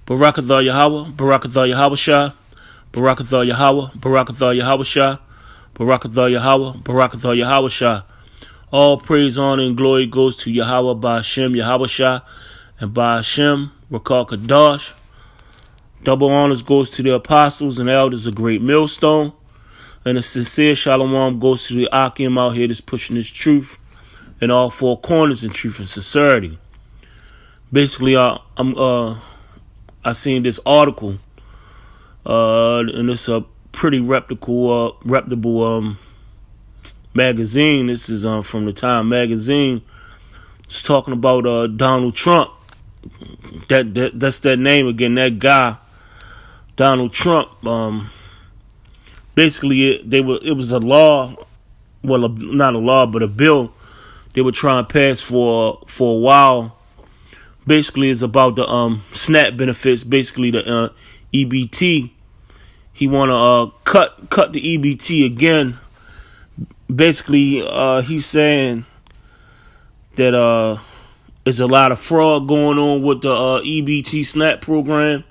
Barakathah Yahweh, Barakathah Yahweh Shah, Barakathah Yahweh, Barakathah Yahweh Shah, Barakathah Yahweh, Barakathah Yahweh Shah. All praise, honor, and glory goes to Yahweh by Hashem, Yahweh Shah, and by Hashem, Rakal Kadash. Double honors goes to the apostles and elders of Great Millstone. And a sincere shalom goes to the Akim out here that's pushing this truth in all four corners in truth and sincerity. Basically, I seen this article, and it's a pretty reputable magazine. This is from the Time magazine. It's talking about Donald Trump. That's that name again. That guy, Donald Trump. Basically, it was a law. Well, not a law, but a bill they were trying to pass for a while. Basically, it's about the SNAP benefits. Basically, the EBT. He want to cut the EBT again. Basically, he's saying that there's a lot of fraud going on with the EBT SNAP program,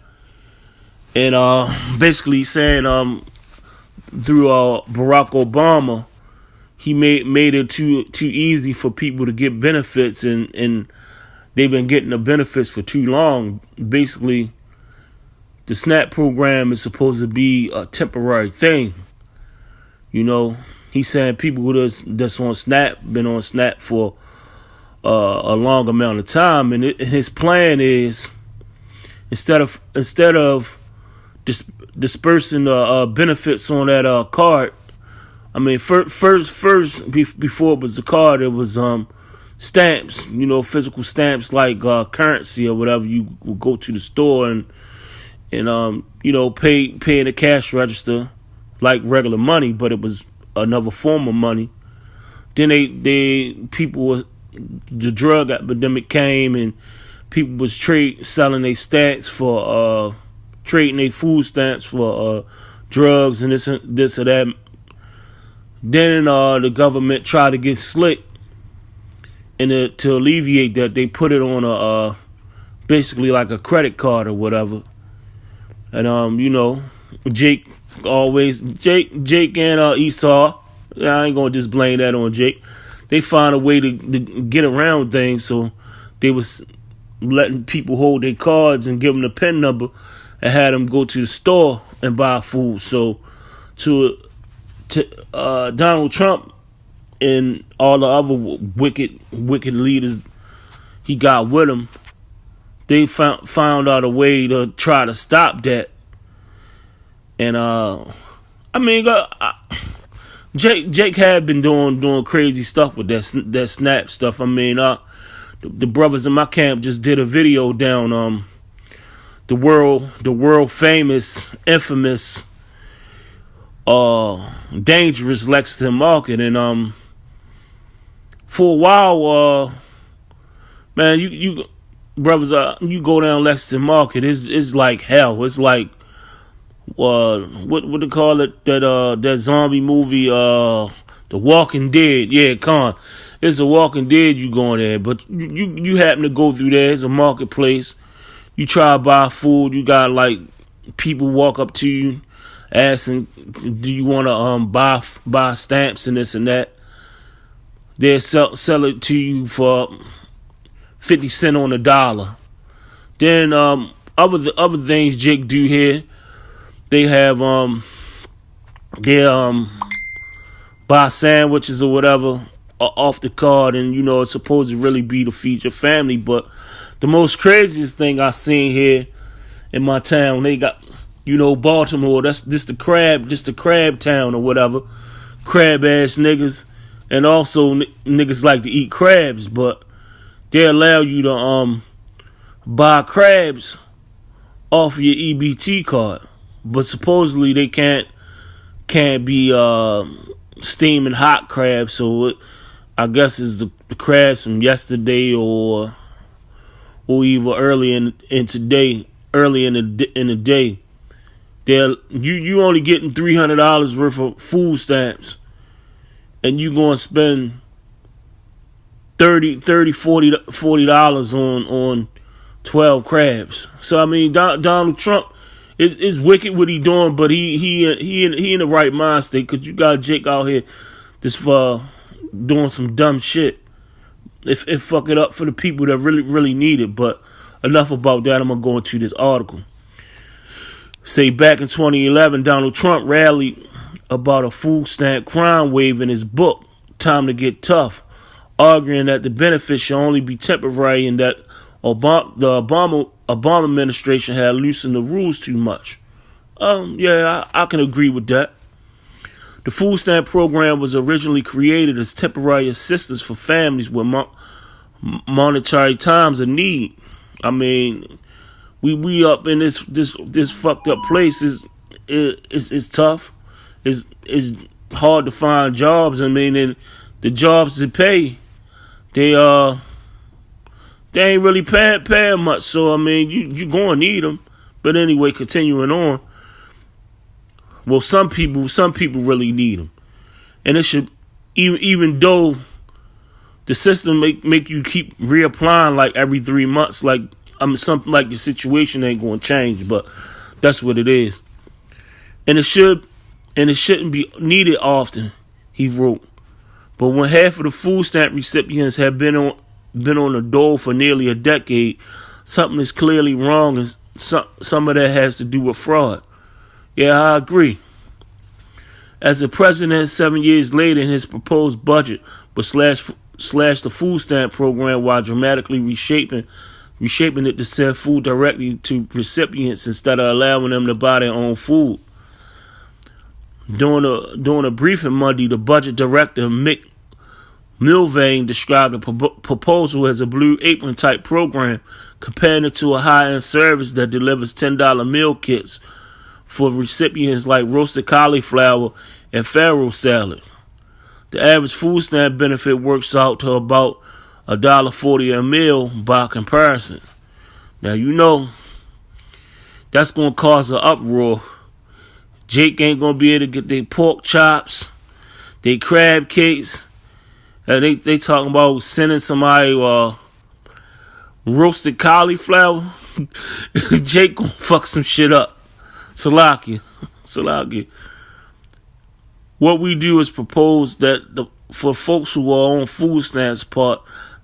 and basically he's saying through Barack Obama, he made it too easy for people to get benefits, and they've been getting the benefits for too long. Basically, the SNAP program is supposed to be a temporary thing. You know, he's saying people that's on SNAP been on SNAP for a long amount of time, and his plan is instead of dispersing the benefits on that card. I mean, first before it was the card, it was stamps. You know, physical stamps like currency or whatever. You would go to the store and you know, pay in the cash register like regular money, but it was another form of money. Then the drug epidemic came, and people was selling their stamps for trading their food stamps for drugs and this or that. Then the government tried to get slick, and to alleviate that, they put it on a basically like a credit card or whatever. And you know, Jake and Esau. I ain't gonna just blame that on Jake. They find a way to get around things, so they was letting people hold their cards and give them the PIN number and had them go to the store and buy food. So to Donald Trump and all the other wicked leaders he got with him, they found out a way to try to stop that. And I mean, Jake had been doing crazy stuff with that SNAP stuff. I mean, the brothers in my camp just did a video down the world famous, infamous, dangerous Lexington Market, and for a while, man, you brothers, you go down Lexington Market, it's like hell. It's like what they call it, that zombie movie, The Walking Dead. Yeah, it's The Walking Dead. You going there, but you happen to go through there. It's a marketplace. You try to buy food. You got like people walk up to you asking, "Do you want to buy stamps and this and that?" They sell it to you for 50 cents on the dollar. Then other things Jake do here, they have buy sandwiches or whatever off the card, and you know it's supposed to really be to feed your family. But the most craziest thing I seen here in my town, they got, you know, Baltimore. That's just the crab town or whatever, crab ass niggas, and also niggas like to eat crabs, but they allow you to buy crabs off of your EBT card, but supposedly they can't be steaming hot crabs. So I guess it's the crabs from yesterday or either early in the day. You only getting $300 worth of food stamps, and you gonna spend $40 on 12 crabs. So I mean, Donald Trump is wicked what he doing, but he in the right mind state, because you got Jake out here just for doing some dumb shit. It fuck it up for the people that really need it. But enough about that. I'm gonna go into this article. Say back in 2011, Donald Trump rallied about a food stamp crime wave in his book, Time to Get Tough, arguing that the benefits should only be temporary and that the Obama administration had loosened the rules too much. Yeah, I can agree with that. The food stamp program was originally created as temporary assistance for families with monetary times of need. I mean, we up in this fucked up place. It's tough. It's hard to find jobs. I mean, and the jobs that pay, they ain't really paying much. So I mean, you gonna need them. But anyway, continuing on. Well, some people really need them, and it should, even though the system make you keep reapplying like every 3 months, like something like your situation ain't going to change, but that's what it is, and it shouldn't be needed often, he wrote. But when half of the food stamp recipients have been on the dole for nearly a decade, something is clearly wrong, and some of that has to do with fraud. Yeah, I agree. As the president 7 years later in his proposed budget but slash the food stamp program while dramatically reshaping it to send food directly to recipients instead of allowing them to buy their own food. During a briefing Monday, the budget director Mick Mulvaney described the proposal as a blue apron type program, comparing it to a high-end service that delivers $10 meal kits for recipients like roasted cauliflower and farro salad. The average food stamp benefit works out to about $1.40 a meal by comparison. Now, you know, that's going to cause an uproar. Jake ain't going to be able to get their pork chops, their crab cakes. They talking about sending somebody roasted cauliflower. Jake going to fuck some shit up. Salakia. What we do is propose that for folks who are on food stamps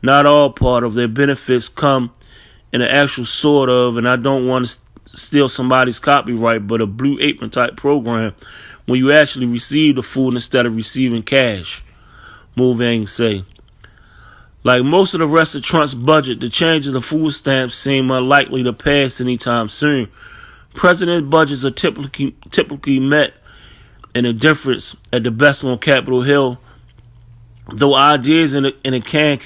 not all part of their benefits come in an actual sort of, and I don't want to steal somebody's copyright, but a blue apron type program when you actually receive the food instead of receiving cash, Mulvaney say. Like most of the rest of Trump's budget, the changes of food stamps seem unlikely to pass anytime soon. President budgets are typically met in a difference at the best on Capitol Hill, though ideas in a can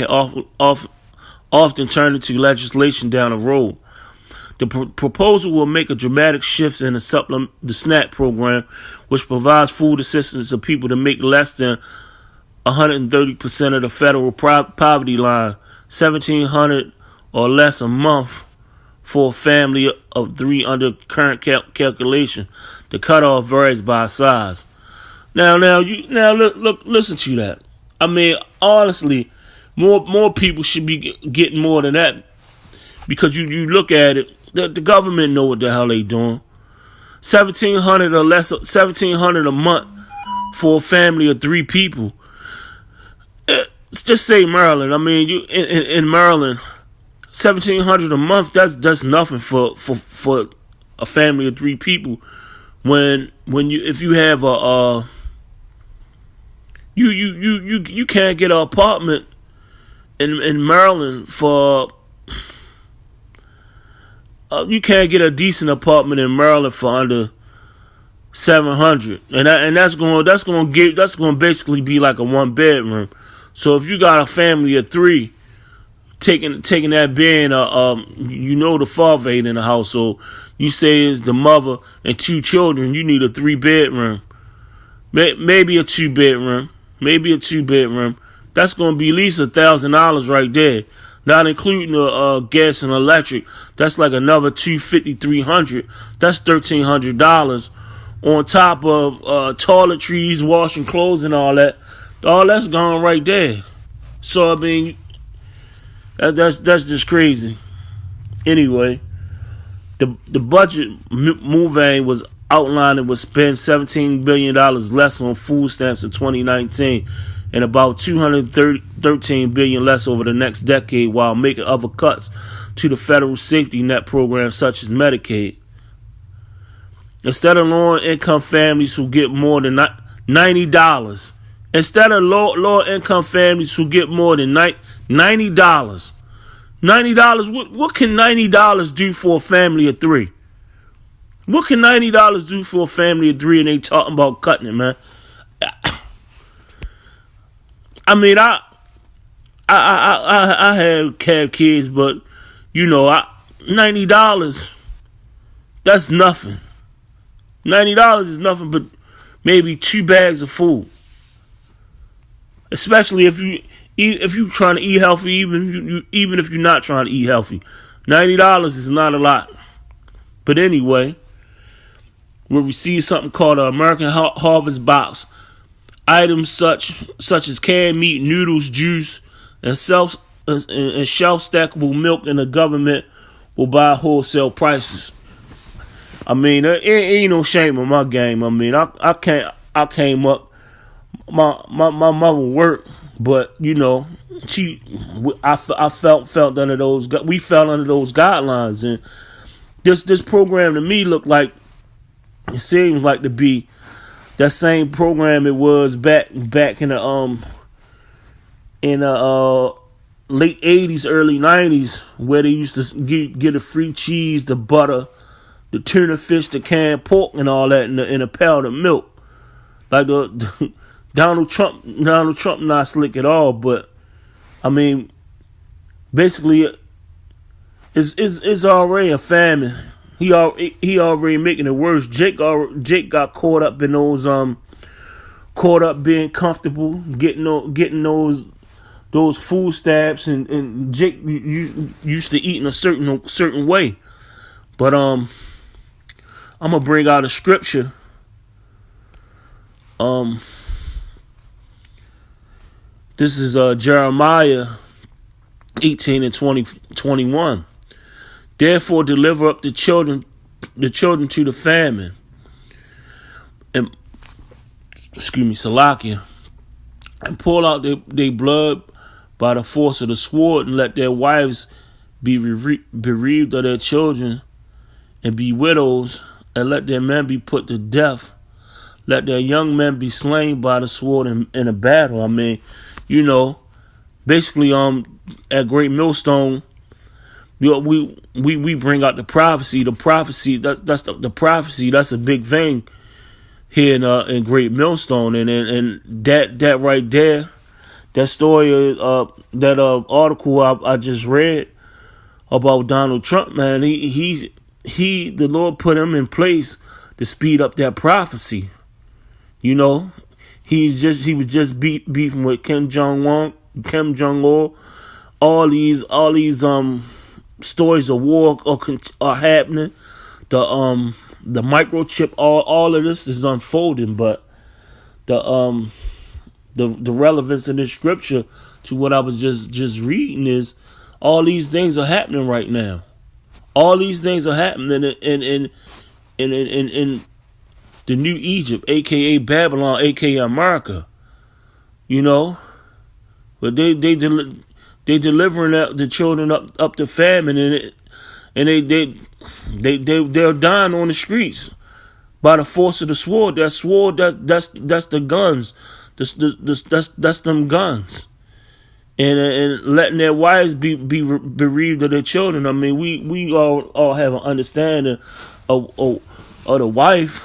often turn into legislation down the road. The proposal will make a dramatic shift in the SNAP program, which provides food assistance to people that make less than 130% of the federal poverty line, $1,700 or less a month for a family of 3 under current calculation. The cutoff varies by size. Now, look, listen to that. I mean, honestly, more people should be getting more than that, because you look at it, the government know what the hell they doing. $1,700 or less, $1,700 a month for a family of 3 people. Let's just say Maryland. I mean, you in Maryland, $1,700 a month. That's nothing for a family of 3 people. If you have you can't get an apartment in Maryland for. You can't get a decent apartment in Maryland for under $700, and that's going to basically be like a 1-bedroom. So if you got a family of 3, taking that being the father ain't in the household, you say it's the mother and 2 children, you need a 3-bedroom, maybe a 2-bedroom, That's going to be at least $1,000 right there. Not including the gas and electric. That's like another $250, $300. That's $1,300 on top of toiletries, washing clothes, and all that. All that's gone right there. So I mean, that's just crazy. Anyway, the budget Move was outlining would spend $17 billion less on food stamps in 2019 and about $213 billion less over the next decade, while making other cuts to the federal safety net programs such as Medicaid. Instead of low-income families who get more than $90, instead of low-income families who get more than $90, what can $90 do for a family of three? What can $90 do for a family of three? And they talking about cutting it, man. I mean, I have kids, but you know, $90, that's nothing. $90 is nothing but maybe 2 bags of food. Especially if you trying to eat healthy, even if you're not trying to eat healthy, $90 is not a lot. But anyway, we'll receive something called an American Harvest Box. Items such as canned meat, noodles, juice, and shelf-stackable milk, and the government will buy wholesale prices. I mean, it ain't no shame in my game. I mean, I came up. My mother worked, but you know, I felt under those. We fell under those guidelines, and this program to me looked like, it seems like to be that same program it was back in the late 80s, early 90s, where they used to get a free cheese, the butter, the tuna fish, the canned pork, and all that in a pound of milk. Like the Donald Trump not slick at all, but I mean, basically, it's already a famine. He already making it worse. Jake got caught up in those being comfortable, getting those food stamps, and Jake used to eat in a certain way. But I'm gonna bring out a scripture. This is Jeremiah 18 and 21. Therefore, deliver up the children to the famine. And Salakia, and pull out their blood by the force of the sword, and let their wives be bereaved of their children, and be widows, and let their men be put to death. Let their young men be slain by the sword in a battle. I mean, you know, basically, at Great Millstone, you know, we bring out the prophecy. The prophecy, that's the prophecy. That's a big thing here in Great Millstone, and that right there, that story, that article I just read about Donald Trump, man. The Lord put him in place to speed up that prophecy. You know, he was just beefing with Kim Jong-un, all these stories of war are happening. The microchip, all of this is unfolding, but the relevance in this scripture to what I was just reading is all these things are happening right now. All these things are happening in the new Egypt, aka Babylon, aka America. You know, but they delivering the children up to famine, and they're dying on the streets by the force of the sword. That sword, that's the guns. That's them guns. And letting their wives be bereaved of their children. I mean, we all have an understanding of the wife.